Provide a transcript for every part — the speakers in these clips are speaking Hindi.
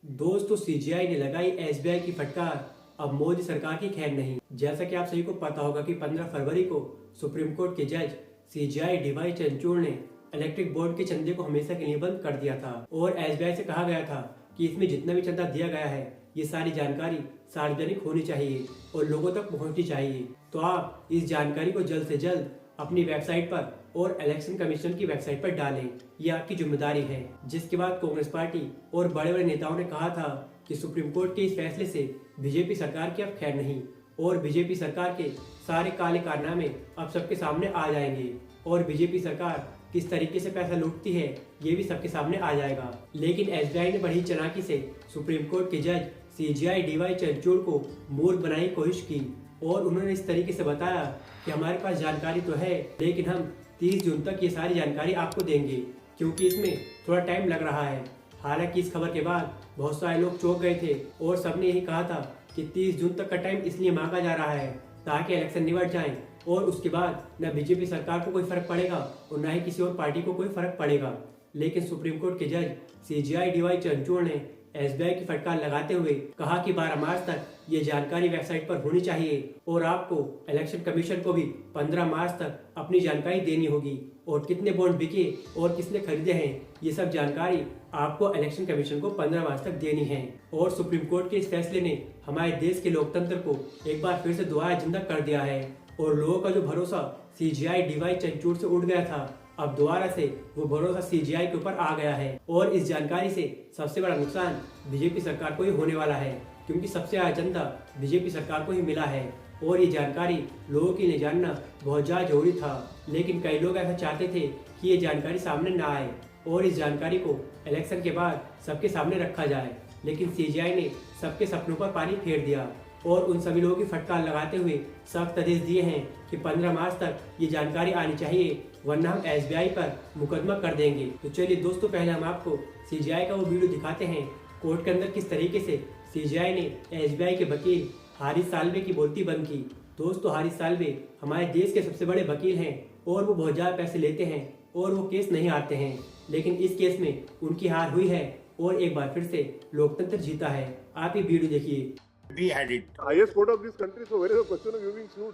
दोस्तों सीजीआई ने लगाई एसबीआई की फटकार। अब मोदी सरकार की खैर नहीं। जैसा कि आप सभी को पता होगा कि 15 फरवरी को सुप्रीम कोर्ट के जज सीजीआई डीवाई चंद्रचूड़ ने इलेक्ट्रिक बोर्ड के चंदे को हमेशा के लिए बंद कर दिया था और एसबीआई से कहा गया था कि इसमें जितना भी चंदा दिया गया है ये सारी जानकारी सार्वजनिक होनी चाहिए और लोगों तक पहुंचनी चाहिए। तो आप इस जानकारी को जल्द से जल्द अपनी वेबसाइट पर और इलेक्शन कमीशन की वेबसाइट पर डालें, ये आपकी जिम्मेदारी है। जिसके बाद कांग्रेस पार्टी और बड़े बड़े नेताओं ने कहा था कि सुप्रीम कोर्ट के इस फैसले से बीजेपी सरकार की अब खैर नहीं और बीजेपी सरकार के सारे काले कारनामे अब सबके सामने आ जाएंगे और बीजेपी सरकार किस तरीके से पैसा लूटती है ये भी सबके सामने आ जाएगा। लेकिन एसबीआई ने बड़ी चालाकी से सुप्रीम कोर्ट के जज सीजीआई डीवाई चंद्रचूड़ को मूर्ख बनाने की कोशिश की और उन्होंने इस तरीके से बताया कि हमारे पास जानकारी तो है लेकिन हम 30 जून तक ये सारी जानकारी आपको देंगे क्योंकि इसमें थोड़ा टाइम लग रहा है। हालांकि इस खबर के बाद बहुत सारे लोग चौंक गए थे और सबने यही कहा था कि 30 जून तक का टाइम इसलिए मांगा जा रहा है ताकि इलेक्शन निपट जाए और उसके बाद न बीजेपी सरकार को कोई फर्क पड़ेगा और न ही किसी और पार्टी को कोई फर्क पड़ेगा। लेकिन सुप्रीम कोर्ट के जज सीजीआई डीवाई चंद्रचूड़ ने एसबीआई की फटकार लगाते हुए कहा कि 12 मार्च तक ये जानकारी वेबसाइट पर होनी चाहिए और आपको इलेक्शन कमीशन को भी 15 मार्च तक अपनी जानकारी देनी होगी और कितने बॉन्ड बिके और किसने खरीदे हैं ये सब जानकारी आपको इलेक्शन कमीशन को 15 मार्च तक देनी है। और सुप्रीम कोर्ट के इस फैसले ने हमारे देश के लोकतंत्र को एक बार फिर से दोबारा जिंदा कर दिया है और लोगों का जो भरोसा सीजीआई डीवाई चंद्रचूड़ से उठ गया था अब दोबारा से वो भरोसा सीजीआई के ऊपर आ गया है। और इस जानकारी से सबसे बड़ा नुकसान बीजेपी सरकार को ही होने वाला है क्योंकि सबसे ज्यादा चंदा बीजेपी सरकार को ही मिला है और ये जानकारी लोगों के लिए जानना बहुत ज्यादा जरूरी था। लेकिन कई लोग ऐसा चाहते थे कि ये जानकारी सामने ना आए और इस जानकारी को इलेक्शन के बाद सबके सामने रखा जाए, लेकिन सीजीआई ने सबके सपनों पर पानी फेर दिया और उन सभी लोगों की फटकार लगाते हुए सख्त आदेश दिए हैं कि 15 मार्च तक ये जानकारी आनी चाहिए वरना हम एसबीआई पर मुकदमा कर देंगे। तो चलिए दोस्तों पहले हम आपको सीजीआई का वो वीडियो दिखाते हैं कोर्ट के अंदर किस तरीके से सीजीआई ने एसबीआई के वकील हारिस साल्वे की बोलती बंद की। दोस्तों हारिस साल्वे हमारे देश के सबसे बड़े वकील हैं और वो बहुत ज्यादा पैसे लेते हैं और वो केस नहीं हारते हैं, लेकिन इस केस में उनकी हार हुई है और एक बार फिर से लोकतंत्र जीता है। आप ये वीडियो देखिए। We had it. Highest court of this country, so where is the question of you being sued?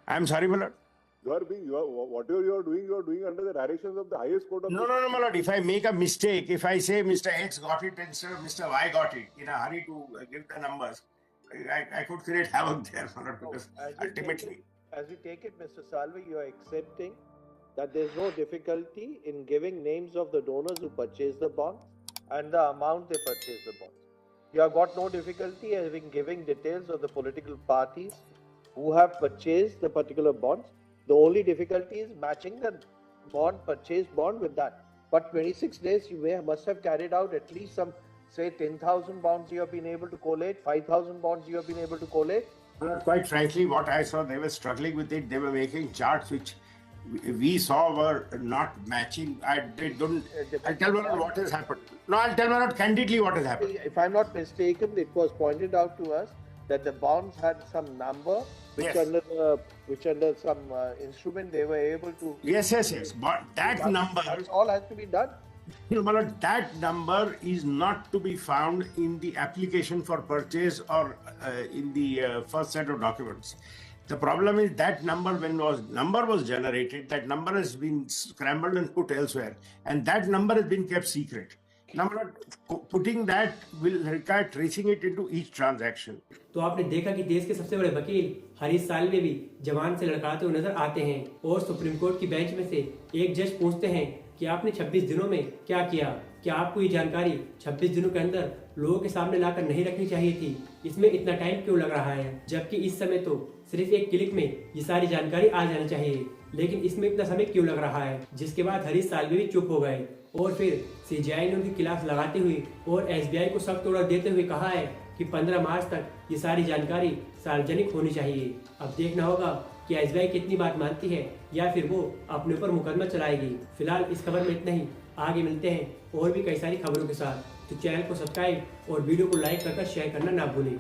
I'm sorry, my lord. Whatever you are doing under the directions of the highest court of No, my lord. If I make a mistake, if I say Mr. X got it instead of Mr. Y got it, in a hurry to give the numbers, I could create havoc there, my lord, because ultimately. As we take it, Mr. Salve, you are accepting that there's no difficulty in giving names of the donors who purchased the bonds and the amount they purchased the bonds. You have got no difficulty in giving details of the political parties who have purchased the particular bonds. The only difficulty is matching the purchased bond with that. But 26 days you must have carried out at least some, say 10,000 bonds you have been able to collate, 5,000 bonds you have been able to collate. Quite frankly, what I saw, they were struggling with it. They were making charts which we saw were not matching. I'll tell you what has happened. No, I'll tell you candidly what has happened. If I'm not mistaken, it was pointed out to us that the bonds had some number which under some instrument they were able to. Yes. But that number. That all has to be done. That number is not to be found in the application for purchase or in the first set of documents. The problem is that number, when number was generated, that number has been scrambled and put elsewhere, and that number has been kept secret. Now, putting that will require tracing it into each transaction. तो आपने देखा कि देश के सबसे बड़े वकील हारिस साल्वे भी जवान से लड़खड़ाते हुए नजर आते हैं और सुप्रीम कोर्ट की बेंच में से एक जज पूछते हैं कि आपने 26 दिनों में क्या किया, क्या आपको ये जानकारी 26 दिनों के अंदर लोगों के सामने लाकर नहीं रखनी चाहिए थी, इसमें इतना टाइम क्यों लग रहा है, जबकि इस समय तो सिर्फ एक क्लिक में ये सारी जानकारी आ जानी चाहिए, लेकिन इसमें इतना समय क्यों लग रहा है। जिसके बाद हारिस साल्वे भी चुप हो गए और फिर सीजीआई ने उनके खिलाफ लगाते हुए और एसबीआई को सख्त ऑर्डर देते हुए कहा है कि 15 मार्च तक ये सारी जानकारी सार्वजनिक होनी चाहिए। अब देखना होगा कि एसबीआई कितनी बात मानती है या फिर वो अपने ऊपर मुकदमा चलाएगी। फिलहाल इस खबर में इतना ही, आगे मिलते हैं और भी कई सारी खबरों के साथ। तो चैनल को सब्सक्राइब और वीडियो को लाइक कर शेयर करना ना भूलें।